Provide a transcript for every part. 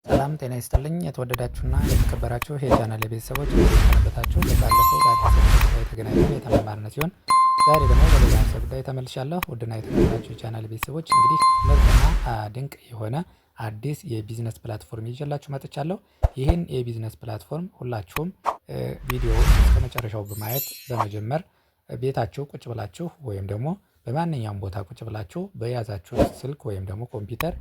ሰላም ጤና ይስጥልኝ የተወደዳችሁና የተከበራችሁ የቻናሌ ቤተሰቦች እንደምንሰነበታችሁ። ባለፈው በአዲስ ጉዳይ ተገናኝተን የተማማርን ሲሆን ዛሬ ደግሞ በሌላ ርዕሰ ጉዳይ ተመልሻለሁ። ውድና የተከበራችሁ የቻናሌ ቤተሰቦች እንግዲህ ምርጥና ድንቅ የሆነ አዲስ የቢዝነስ ፕላትፎርም ይዤላችሁ መጥቻለሁ። ይህን የቢዝነስ ፕላትፎርም ሁላችሁም ቪዲዮውን እስከ መጨረሻው በማየት በመጀመር ቤታችሁ ቁጭ ብላችሁ ወይም ደግሞ በማንኛውም ቦታ ቁጭ ብላችሁ በያዛችሁ ስልክ ወይም ደግሞ ኮምፒውተር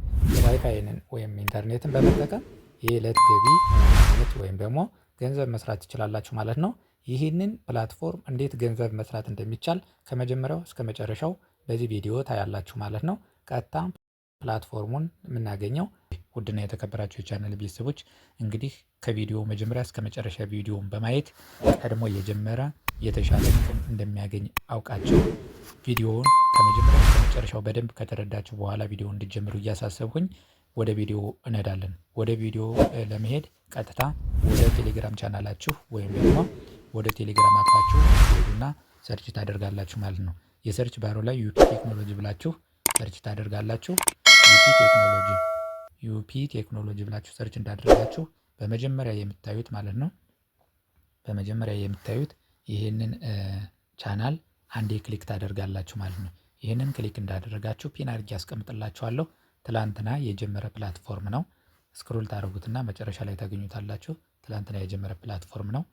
ዋይፋይንን ወይም ኢንተርኔትን በመጠቀም የዕለት ገቢ ማግኘት ወይም ደግሞ ገንዘብ መስራት ትችላላችሁ ማለት ነው። ይህንን ፕላትፎርም እንዴት ገንዘብ መስራት እንደሚቻል ከመጀመሪያው እስከ መጨረሻው በዚህ ቪዲዮ ታያላችሁ ማለት ነው። ቀጥታ ፕላትፎርሙን የምናገኘው ውድና የተከበራችሁ የቻናል ቤተሰቦች እንግዲህ ከቪዲዮ መጀመሪያ እስከ መጨረሻ ቪዲዮውን በማየት ቀድሞ የጀመረ የተሻለ ጥቅም እንደሚያገኝ አውቃችሁ ቪዲዮውን ከመጀመሪያ እስከ መጨረሻው በደንብ ከተረዳችሁ በኋላ ቪዲዮውን እንዲጀምሩ እያሳሰብኩኝ ወደ ቪዲዮ እንሄዳለን። ወደ ቪዲዮ ለመሄድ ቀጥታ ወደ ቴሌግራም ቻናላችሁ ወይም ደግሞ ወደ ቴሌግራም አፓችሁ ትሄዱና ሰርች ታደርጋላችሁ ማለት ነው። የሰርች ባሮ ላይ ዩፒ ቴክኖሎጂ ብላችሁ ሰርች ታደርጋላችሁ። ዩፒ ቴክኖሎጂ ብላችሁ ሰርች እንዳደረጋችሁ በመጀመሪያ የምታዩት ማለት ነው። በመጀመሪያ የምታዩት ይህንን ቻናል አንዴ ክሊክ ታደርጋላችሁ ማለት ነው። ይህንን ክሊክ እንዳደረጋችሁ ፒን አድርጌ ያስቀምጥላችኋለሁ። ትላንትና የጀመረ ፕላትፎርም ነው። ስክሮል ታደርጉትና መጨረሻ ላይ ታገኙታላችሁ። ትላንትና የጀመረ ፕላትፎርም ነው።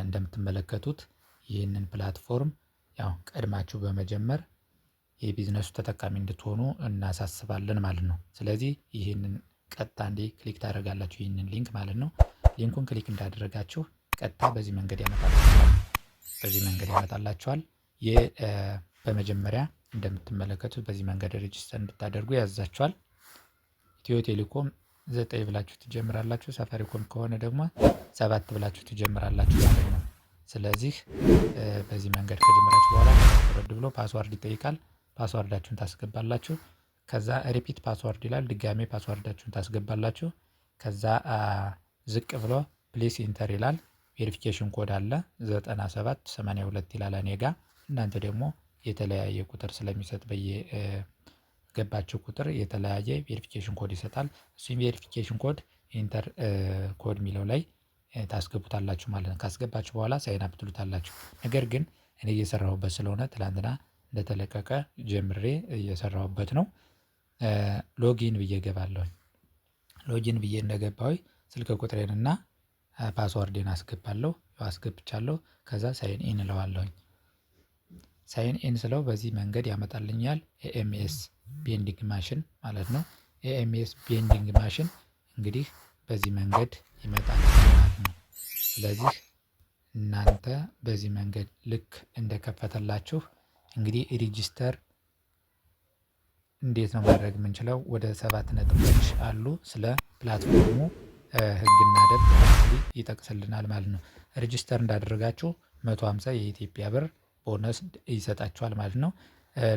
እንደምትመለከቱት ይህንን ፕላትፎርም ያው ቀድማችሁ በመጀመር የቢዝነሱ ተጠቃሚ እንድትሆኑ እናሳስባለን ማለት ነው። ስለዚህ ይህንን ቀጥታ እንዴ ክሊክ ታደርጋላችሁ ይህንን ሊንክ ማለት ነው። ሊንኩን ክሊክ እንዳደረጋችሁ ቀጥታ በዚህ መንገድ ያመጣላችኋል። በመጀመሪያ እንደምትመለከቱት በዚህ መንገድ ሬጅስተር እንድታደርጉ ያዛችኋል። ኢትዮ ቴሌኮም 9 ብላችሁ ትጀምራላችሁ። ሳፋሪኮም ከሆነ ደግሞ 7 ብላችሁ ትጀምራላችሁ ማለት ነው። ስለዚህ በዚህ መንገድ ከጀመራችሁ በኋላ ወረድ ብሎ ፓስዋርድ ይጠይቃል። ፓስዋርዳችሁን ታስገባላችሁ። ከዛ ሪፒት ፓስዋርድ ይላል። ድጋሜ ፓስዋርዳችሁን ታስገባላችሁ። ከዛ ዝቅ ብሎ ፕሌስ ኢንተር ይላል። ቬሪፊኬሽን ኮድ አለ 9782 ይላል እኔ ጋ። እናንተ ደግሞ የተለያየ ቁጥር ስለሚሰጥ በየገባችሁ ቁጥር የተለያየ ቬሪፊኬሽን ኮድ ይሰጣል። እሱም ቬሪፊኬሽን ኮድ ኢንተር ኮድ የሚለው ላይ ታስገቡታላችሁ ማለት ነው። ካስገባችሁ በኋላ ሳይን አፕ ትሉታላችሁ። ነገር ግን እኔ እየሰራሁበት ስለሆነ ትላንትና እንደተለቀቀ ጀምሬ እየሰራሁበት ነው። ሎጊን ብዬ ገባለሁኝ። ሎጊን ብዬ እንደገባሁ ስልክ ቁጥሬንና ፓስዋርዴን አስገባለሁ። አስገብቻለሁ። ከዛ ሳይን ኢን እለዋለሁኝ። ሳይን ኢን ስለው በዚህ መንገድ ያመጣልኛል። ኤኤምኤስ ቤንዲንግ ማሽን ማለት ነው። ኤኤምኤስ ቤንዲንግ ማሽን እንግዲህ በዚህ መንገድ ይመጣል ማለት ነው። ስለዚህ እናንተ በዚህ መንገድ ልክ እንደከፈተላችሁ እንግዲህ ሬጂስተር እንዴት ነው ማድረግ የምንችለው? ወደ 7 ነጥቦች አሉ። ስለ ፕላትፎርሙ ህግና ደንብ ይጠቅስልናል ማለት ነው። ሬጂስተር እንዳደረጋችሁ 150 የኢትዮጵያ ብር ቦነስ ይሰጣችኋል ማለት ነው።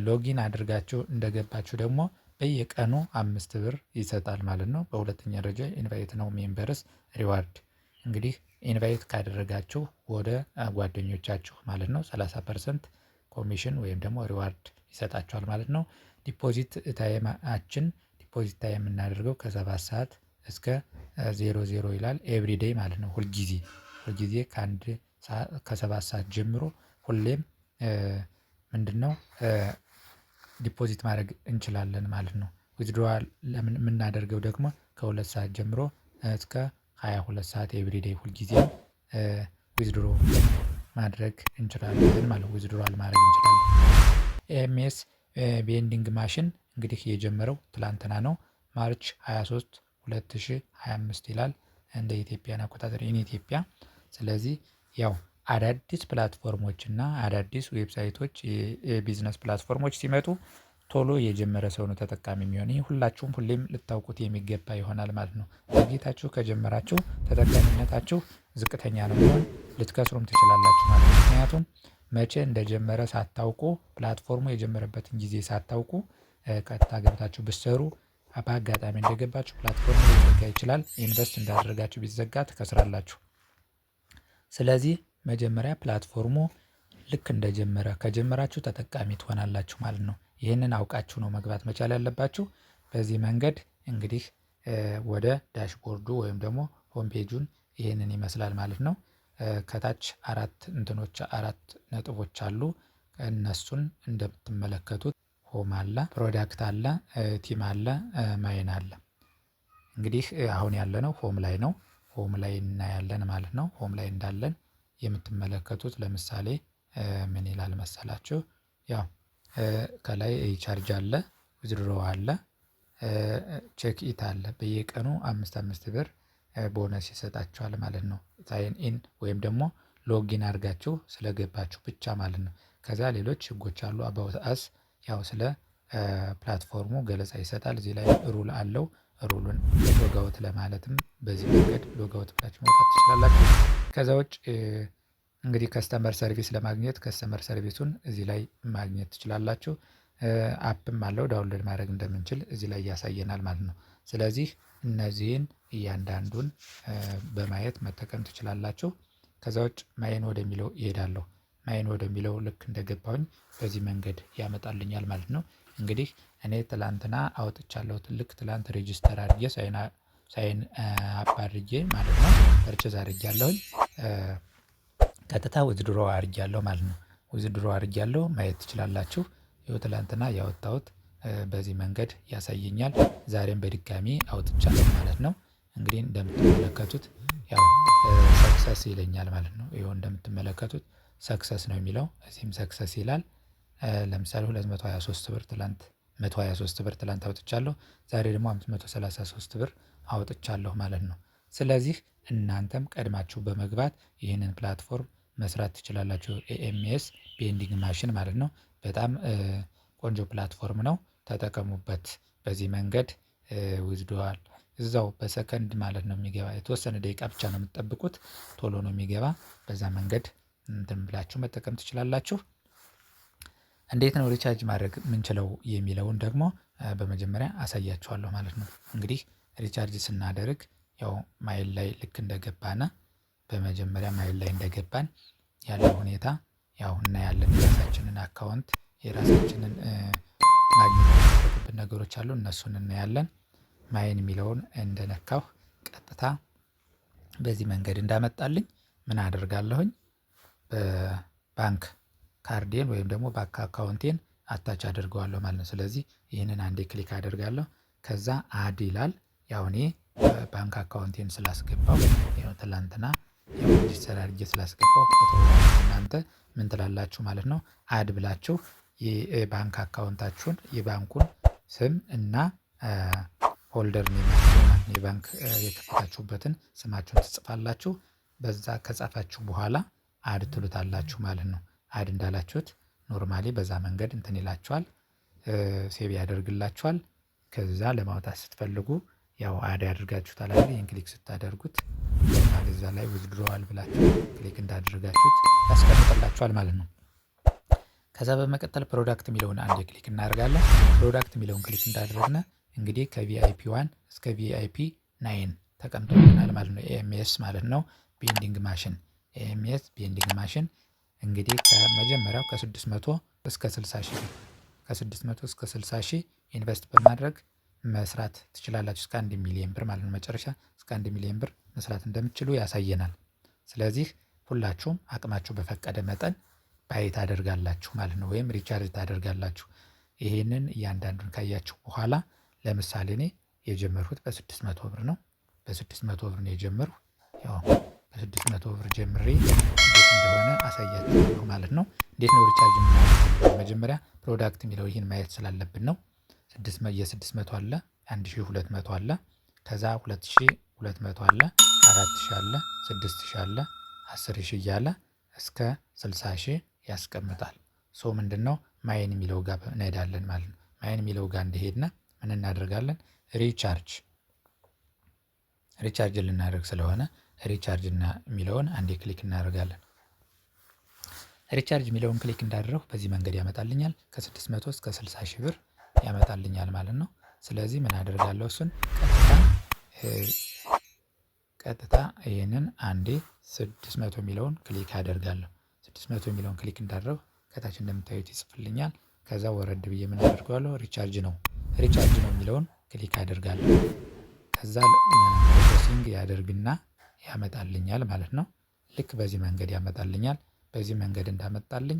ሎጊን አድርጋችሁ እንደገባችሁ ደግሞ በየቀኑ 5 ብር ይሰጣል ማለት ነው። በሁለተኛ ደረጃ ኢንቫይት ነው ሜምበርስ ሪዋርድ እንግዲህ ኢንቫይት ካደረጋችሁ ወደ ጓደኞቻችሁ ማለት ነው 30% ኮሚሽን ወይም ደግሞ ሪዋርድ ይሰጣችኋል ማለት ነው። ዲፖዚት ታይማችን ዲፖዚት ታይም የምናደርገው ከ7 ሰዓት እስከ 00 ይላል። ኤቭሪዴይ ማለት ነው። ሁልጊዜ ከ7 ሰዓት ጀምሮ ሁሌም ምንድነው ዲፖዚት ማድረግ እንችላለን ማለት ነው። ዊዝድሮዋል የምናደርገው ደግሞ ከ2 ሰዓት ጀምሮ እስከ 22 ሰዓት ኤቭሪዴይ ሁልጊዜ ዊዝድሮ ማድረግ እንችላለን ማለት ነው። ዊዝድሮዋል ማድረግ እንችላለን። ኤኤምኤስ ቤንዲንግ ማሽን እንግዲህ የጀመረው ትላንትና ነው። ማርች 23 2025 ይላል እንደ ኢትዮጵያን አቆጣጠር ኢትዮጵያ። ስለዚህ ያው አዳዲስ ፕላትፎርሞች እና አዳዲስ ዌብሳይቶች የቢዝነስ ፕላትፎርሞች ሲመጡ ቶሎ የጀመረ ሰው ነው ተጠቃሚ የሚሆን። ይህ ሁላችሁም ሁሌም ልታውቁት የሚገባ ይሆናል ማለት ነው። ዘግይታችሁ ከጀመራችሁ ተጠቃሚነታችሁ ዝቅተኛ ነው የሚሆን፣ ልትከስሩም ትችላላችሁ ማለት ነው። ምክንያቱም መቼ እንደጀመረ ሳታውቁ ፕላትፎርሙ የጀመረበትን ጊዜ ሳታውቁ ቀጥታ ገብታችሁ ብትሰሩ በአጋጣሚ እንደገባችሁ ፕላትፎርሙ ሊዘጋ ይችላል። ኢንቨስት እንዳደረጋችሁ ቢዘጋ ትከስራላችሁ። ስለዚህ መጀመሪያ ፕላትፎርሙ ልክ እንደጀመረ ከጀመራችሁ ተጠቃሚ ትሆናላችሁ ማለት ነው። ይህንን አውቃችሁ ነው መግባት መቻል ያለባችሁ። በዚህ መንገድ እንግዲህ ወደ ዳሽቦርዱ ወይም ደግሞ ሆም ፔጁን ይሄንን ይመስላል ማለት ነው። ከታች አራት ነጥቦች አሉ። እነሱን እንደምትመለከቱት ሆም አለ፣ ፕሮዳክት አለ፣ ቲም አለ፣ ማይን አለ። እንግዲህ አሁን ያለነው ሆም ላይ ነው። ሆም ላይ እናያለን ማለት ነው። ሆም ላይ እንዳለን የምትመለከቱት ለምሳሌ ምን ይላል መሰላችሁ? ያው ከላይ ሪቻርጅ አለ፣ ዊዝድሮ አለ፣ ቼክ ኢት አለ። በየቀኑ 5 ብር ቦነስ ይሰጣችኋል ማለት ነው። ሳይን ኢን ወይም ደግሞ ሎጊን አድርጋችሁ ስለገባችሁ ብቻ ማለት ነው። ከዛ ሌሎች ህጎች አሉ። አባውት አስ ያው ስለ ፕላትፎርሙ ገለጻ ይሰጣል። እዚህ ላይ ሩል አለው። ሩሉን ሎጋውት ለማለትም በዚህ መንገድ ሎጋውት ብላችሁ መውጣት ትችላላችሁ። ከዛ ውጭ እንግዲህ ከስተመር ሰርቪስ ለማግኘት ከስተመር ሰርቪሱን እዚህ ላይ ማግኘት ትችላላችሁ። አፕም አለው ዳውንሎድ ማድረግ እንደምንችል እዚህ ላይ ያሳየናል ማለት ነው። ስለዚህ እነዚህን እያንዳንዱን በማየት መጠቀም ትችላላችሁ። ከዛ ውጭ ማይን ወደሚለው ይሄዳለሁ። ማይን ወደሚለው ልክ እንደገባሁኝ በዚህ መንገድ ያመጣልኛል ማለት ነው። እንግዲህ እኔ ትላንትና አውጥቻለሁ። ትላንት ሬጂስተር አድርጌ ሳይን አፕ አድርጌ ማለት ነው ፐርቼዝ አድርጌያለሁኝ። ቀጥታ ዊዝድሮ አድርጌያለሁ ማለት ነው። ዊዝድሮ አድርጌያለሁ ማየት ትችላላችሁ። ይኸው ትላንትና ያወጣሁት በዚህ መንገድ ያሳየኛል። ዛሬም በድጋሚ አውጥቻለሁ ማለት ነው። እንግዲህ እንደምትመለከቱት ያው ሰክሰስ ይለኛል ማለት ነው። ይኸው እንደምትመለከቱት ሰክሰስ ነው የሚለው፣ እዚህም ሰክሰስ ይላል። ለምሳሌ 223 ብር ትላንት 123 ብር ትላንት አውጥቻለሁ። ዛሬ ደግሞ 533 ብር አውጥቻለሁ ማለት ነው። ስለዚህ እናንተም ቀድማችሁ በመግባት ይህንን ፕላትፎርም መስራት ትችላላችሁ። ኤኤምኤስ ቤንዲንግ ማሽን ማለት ነው። በጣም ቆንጆ ፕላትፎርም ነው፣ ተጠቀሙበት። በዚህ መንገድ ዊዝድዋል እዛው በሰከንድ ማለት ነው የሚገባ። የተወሰነ ደቂቃ ብቻ ነው የምትጠብቁት፣ ቶሎ ነው የሚገባ። በዛ መንገድ እንትን ብላችሁ መጠቀም ትችላላችሁ። እንዴት ነው ሪቻርጅ ማድረግ የምንችለው የሚለውን ደግሞ በመጀመሪያ አሳያችኋለሁ ማለት ነው። እንግዲህ ሪቻርጅ ስናደርግ ያው ማይል ላይ ልክ እንደገባና በመጀመሪያ ማይል ላይ እንደገባን ያለው ሁኔታ ያው እናያለን። የራሳችንን አካውንት የራሳችንን ማግኘት የሚጠበቅብን ነገሮች አሉ፣ እነሱን እናያለን። ማይን የሚለውን እንደነካሁ ቀጥታ በዚህ መንገድ እንዳመጣልኝ ምን አደርጋለሁኝ? በባንክ ካርዴን ወይም ደግሞ ባንክ አካውንቴን አታች አድርገዋለሁ ማለት ነው። ስለዚህ ይህንን አንዴ ክሊክ አደርጋለሁ። ከዛ አድ ይላል። ያው እኔ ባንክ አካውንቴን ስላስገባው ያው ትላንትና ሬጂስተር አድርጌ ስላስገባው እናንተ ምን ትላላችሁ ማለት ነው? አድ ብላችሁ የባንክ አካውንታችሁን የባንኩን ስም እና ሆልደር የባንክ የከፈታችሁበትን ስማችሁን ትጽፋላችሁ። በዛ ከጻፋችሁ በኋላ አድ ትሉታላችሁ ማለት ነው። አድ እንዳላችሁት ኖርማሊ በዛ መንገድ እንትን ይላችኋል፣ ሴቭ ያደርግላችኋል። ከዛ ለማውጣት ስትፈልጉ ያው አድ ያደርጋችሁታል አይደል? ይህን ክሊክ ስታደርጉት ኖርማሊ እዛ ላይ ዊዝድሮዋል ብላችሁ ክሊክ እንዳደረጋችሁት ያስቀምጥላችኋል ማለት ነው። ከዛ በመቀጠል ፕሮዳክት የሚለውን አንዴ ክሊክ እናደርጋለን። ፕሮዳክት የሚለውን ክሊክ እንዳደረግነ እንግዲህ ከቪአይፒ 1 እስከ ቪአይፒ 9 ተቀምጦልናል ማለት ነው። ኤኤምኤስ ማለት ነው ቤንዲንግ ማሽን። ኤኤምኤስ ቤንዲንግ ማሽን እንግዲህ ከመጀመሪያው ከ600 እስከ 60 ሺህ ከ600 እስከ 60 ሺህ ኢንቨስት በማድረግ መስራት ትችላላችሁ። እስከ 1 ሚሊዮን ብር ማለት ነው። መጨረሻ እስከ 1 ሚሊዮን ብር መስራት እንደምትችሉ ያሳየናል። ስለዚህ ሁላችሁም አቅማችሁ በፈቀደ መጠን ባይ ታደርጋላችሁ ማለት ነው፣ ወይም ሪቻርጅ ታደርጋላችሁ። ይሄንን እያንዳንዱን ካያችሁ በኋላ ለምሳሌ እኔ የጀመርኩት በ600 ብር ነው። በ600 ብር ነው የጀመርኩ። ያው በ600 ብር ጀምሬ እንዴት እንደሆነ አሳያችኋለሁ ማለት ነው። እንዴት ነው ሪቻርጅ የምናደርገው? መጀመሪያ ፕሮዳክት የሚለው ይህን ማየት ስላለብን ነው። የ600 አለ፣ 1200 አለ፣ ከዛ 2200 አለ፣ 4000 አለ፣ 6000 አለ፣ 10000 እያለ እስከ 60 ያስቀምጣል። ሶ ምንድነው ማይን የሚለው ጋር እንሄዳለን ማለት ነው። ማይን የሚለው ጋር እንደሄድና ምን እናደርጋለን? ሪቻርጅ ልናደርግ ስለሆነ ሪቻርጅ የሚለውን አንዴ ክሊክ እናደርጋለን። ሪቻርጅ የሚለውን ክሊክ እንዳደረኩ በዚህ መንገድ ያመጣልኛል። ከ600 እስከ 60 ሺህ ብር ያመጣልኛል ማለት ነው። ስለዚህ ምን አደርጋለሁ? እሱን ቀጥታ ይህንን አንዴ 600 የሚለውን ክሊክ አደርጋለሁ። 600 የሚለውን ክሊክ እንዳደረኩ ከታች እንደምታዩት ይጽፍልኛል። ከዛ ወረድ ብዬ ምን አደርገዋለሁ? ሪቻርጅ ነው የሚለውን ክሊክ አደርጋለሁ። ከዛ ፕሮሰሲንግ ያደርግና ያመጣልኛል ማለት ነው። ልክ በዚህ መንገድ ያመጣልኛል። በዚህ መንገድ እንዳመጣልኝ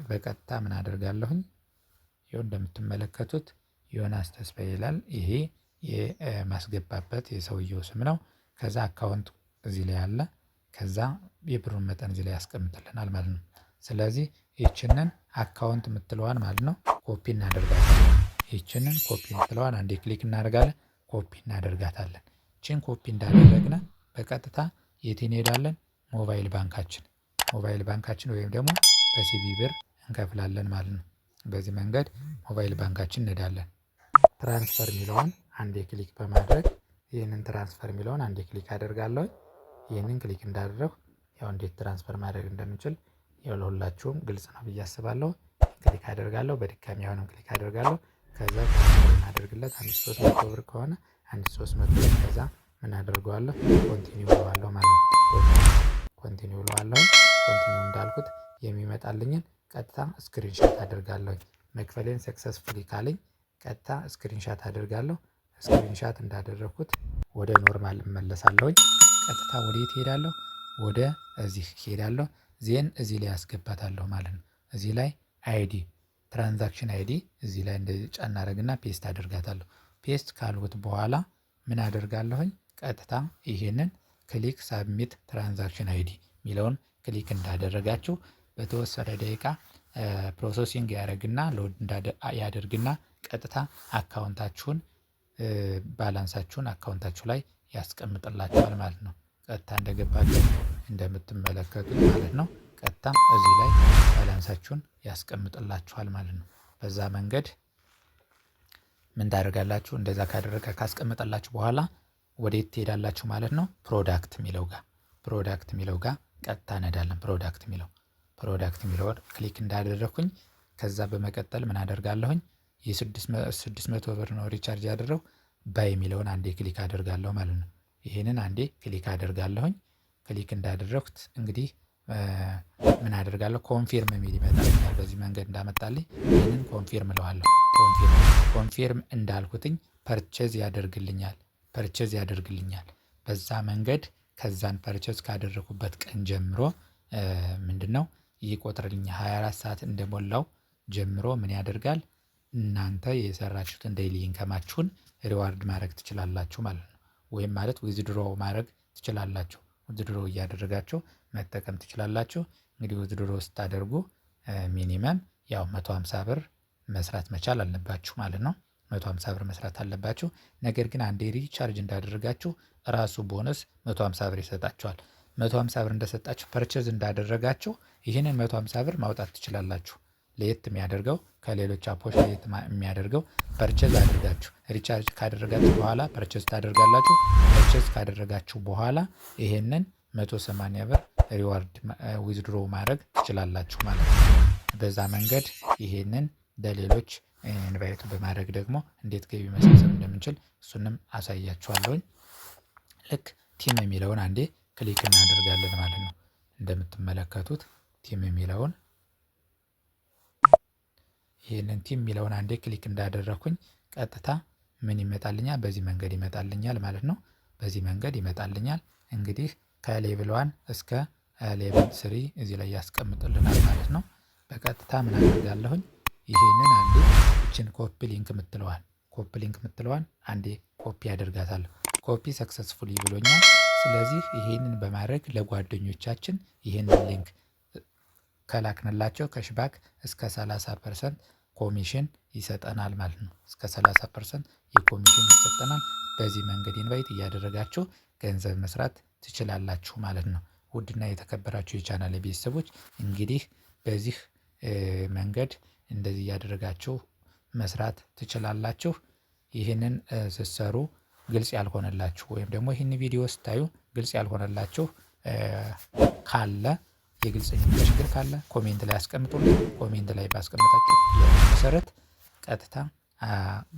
በቀጥታ ምን አደርጋለሁኝ? ይኸው እንደምትመለከቱት ዮናስ ተስፋዬ ይላል። ይሄ የማስገባበት የሰውየው ስም ነው። ከዛ አካውንት እዚህ ላይ አለ። ከዛ የብሩን መጠን እዚህ ላይ ያስቀምጥልናል ማለት ነው። ስለዚህ ይህችንን አካውንት የምትለዋን ማለት ነው ኮፒ እናደርጋታለን። ይህችንን ኮፒ የምትለዋን አንዴ ክሊክ እናደርጋለን፣ ኮፒ እናደርጋታለን። ይህችን ኮፒ እንዳደረግነ በቀጥታ የት እንሄዳለን? ሞባይል ባንካችን ወይም ደግሞ በሲቢ ብር እንከፍላለን ማለት ነው። በዚህ መንገድ ሞባይል ባንካችን እንሄዳለን። ትራንስፈር የሚለውን አንዴ ክሊክ በማድረግ ይህንን ትራንስፈር የሚለውን አንዴ ክሊክ አደርጋለሁ። ይህንን ክሊክ እንዳደረግሁ ያው እንዴት ትራንስፈር ማድረግ እንደምችል ያው ለሁላችሁም ግልጽ ነው ብዬ አስባለሁ። ክሊክ አደርጋለሁ። በድጋሚ አሁንም ክሊክ አደርጋለሁ። ከዛ እናደርግለት 1300 ብር ከሆነ 1300 ብር። ከዛ ምን አደርገዋለሁ? ኮንቲኒው እለዋለሁ ማለት ነው። ኮንቲኒው እለዋለሁ። ኮንቲኒው እንዳልኩት የሚመጣልኝን ቀጥታ ስክሪንሻት አደርጋለሁ። መክፈሌን ሰክሰስፉሊ ካለኝ ቀጥታ ስክሪንሻት አደርጋለሁ። ስክሪንሻት እንዳደረኩት ወደ ኖርማል እመለሳለሁኝ። ቀጥታ ወደ የት ሄዳለሁ? ወደ እዚህ ሄዳለሁ። ዜን እዚህ ላይ ያስገባታለሁ ማለት ነው። እዚህ ላይ አይዲ ትራንዛክሽን አይዲ እዚህ ላይ እንደዚህ ጫን አደርግና ፔስት አደርጋታለሁ። ፔስት ካልኩት በኋላ ምን አደርጋለሁኝ? ቀጥታ ይሄንን ክሊክ ሳብሚት ትራንዛክሽን አይዲ የሚለውን ክሊክ እንዳደረጋችሁ በተወሰነ ደቂቃ ፕሮሰሲንግ ያደርግና ሎድ ያደርግና ቀጥታ አካውንታችሁን ባላንሳችሁን አካውንታችሁ ላይ ያስቀምጥላችኋል ማለት ነው። ቀጥታ እንደገባችሁ እንደምትመለከቱት ማለት ነው። ቀጥታ እዚህ ላይ ባላንሳችሁን ያስቀምጥላችኋል ማለት ነው። በዛ መንገድ ምን ታደርጋላችሁ? እንደዛ ካስቀመጠላችሁ በኋላ ወዴት ትሄዳላችሁ ማለት ነው? ፕሮዳክት የሚለው ጋር ቀጥታ እንሄዳለን። ፕሮዳክት የሚለውን ክሊክ እንዳደረኩኝ ከዛ በመቀጠል ምን አደርጋለሁኝ? የ600 ብር ነው ሪቻርጅ ያደረው ባይ የሚለውን አንዴ ክሊክ አደርጋለሁ ማለት ነው። ይሄንን አንዴ ክሊክ አደርጋለሁኝ። ክሊክ እንዳደረኩት እንግዲህ ምን አደርጋለሁ? ኮንፊርም የሚል ይመጣልኛል። በዚህ መንገድ እንዳመጣልኝ ይህንን ኮንፊርም እለዋለሁ። ኮንፊርም እንዳልኩትኝ ፐርቼዝ ያደርግልኛል። በዛ መንገድ ከዛን ፐርቼዝ ካደረኩበት ቀን ጀምሮ ምንድነው ይቆጥርልኛል። 24 ሰዓት እንደሞላው ጀምሮ ምን ያደርጋል? እናንተ የሰራችሁትን ዴይሊ ኢንከማችሁን ሪዋርድ ማድረግ ትችላላችሁ ማለት ነው። ወይም ማለት ዊዝድሮ ማድረግ ትችላላችሁ። ዊዝድሮ እያደረጋችሁ መጠቀም ትችላላችሁ። እንግዲህ ዊዝድሮ ስታደርጉ ሚኒመም ያው 150 ብር መስራት መቻል አለባችሁ ማለት ነው። 150 ብር መስራት አለባችሁ። ነገር ግን አንዴ ሪቻርጅ እንዳደረጋችሁ ራሱ ቦነስ 150 ብር ይሰጣችኋል። 150 ብር እንደሰጣችሁ ፐርቼዝ እንዳደረጋችሁ ይህንን 150 ብር ማውጣት ትችላላችሁ። ለየት የሚያደርገው ከሌሎች አፖች ለየት የሚያደርገው ፐርቼዝ አድርጋችሁ ሪቻርጅ ካደረጋችሁ በኋላ ፐርቼዝ ታደርጋላችሁ። ፐርቼዝ ካደረጋችሁ በኋላ ይሄንን 180 ብር ሪዋርድ ዊዝድሮ ማድረግ ትችላላችሁ ማለት ነው። በዛ መንገድ ይሄንን ለሌሎች ኢንቫይት በማድረግ ደግሞ እንዴት ገቢ መሰብሰብ እንደምንችል እሱንም አሳያችኋለሁኝ። ልክ ቲም የሚለውን አንዴ ክሊክ እናደርጋለን ማለት ነው። እንደምትመለከቱት ቲም የሚለውን ይህንን ቲም የሚለውን አንዴ ክሊክ እንዳደረኩኝ ቀጥታ ምን ይመጣልኛል? በዚህ መንገድ ይመጣልኛል ማለት ነው። በዚህ መንገድ ይመጣልኛል። እንግዲህ ከሌቭል 1 እስከ ሌቭል 3 እዚህ ላይ ያስቀምጥልናል ማለት ነው። በቀጥታ ምን አደርጋለሁኝ? ይህንን አንዴ እችን ኮፒ ሊንክ የምትለዋን አንዴ ኮፒ አደርጋታለሁ። ኮፒ ሰክሰስፉሊ ብሎኛል። ስለዚህ ይህንን በማድረግ ለጓደኞቻችን ይህንን ሊንክ ከላክንላቸው ከሽባክ እስከ 30% ኮሚሽን ይሰጠናል ማለት ነው። እስከ 30% የኮሚሽን ይሰጠናል። በዚህ መንገድ ኢንቫይት እያደረጋችሁ ገንዘብ መስራት ትችላላችሁ ማለት ነው። ውድና የተከበራችሁ የቻናል ቤተሰቦች እንግዲህ በዚህ መንገድ እንደዚህ እያደረጋችሁ መስራት ትችላላችሁ። ይህንን ስትሰሩ ግልጽ ያልሆነላችሁ ወይም ደግሞ ይህን ቪዲዮ ስታዩ ግልጽ ያልሆነላችሁ ካለ የግልጽነት ችግር ካለ ኮሜንት ላይ አስቀምጡልኝ። ኮሜንት ላይ ባስቀመጣችሁ መሰረት ቀጥታ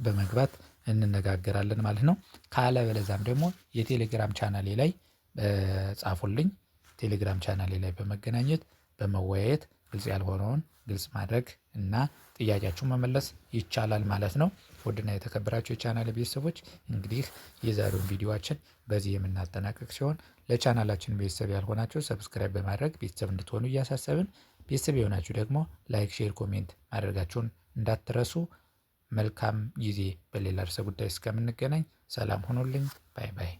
በመግባት እንነጋገራለን ማለት ነው። ካለበለዚያም ደግሞ የቴሌግራም ቻናሌ ላይ ጻፉልኝ። ቴሌግራም ቻናሌ ላይ በመገናኘት በመወያየት ግልጽ ያልሆነውን ግልጽ ማድረግ እና ጥያቄያችሁን መመለስ ይቻላል ማለት ነው። ውድና የተከበራችሁ የቻናል ቤተሰቦች እንግዲህ የዛሬውን ቪዲዮአችን በዚህ የምናጠናቀቅ ሲሆን ለቻናላችን ቤተሰብ ያልሆናችሁ ሰብስክራይብ በማድረግ ቤተሰብ እንድትሆኑ እያሳሰብን ቤተሰብ የሆናችሁ ደግሞ ላይክ፣ ሼር፣ ኮሜንት ማድረጋችሁን እንዳትረሱ። መልካም ጊዜ። በሌላ ርዕሰ ጉዳይ እስከምንገናኝ ሰላም ሁኑልኝ። ባይ ባይ።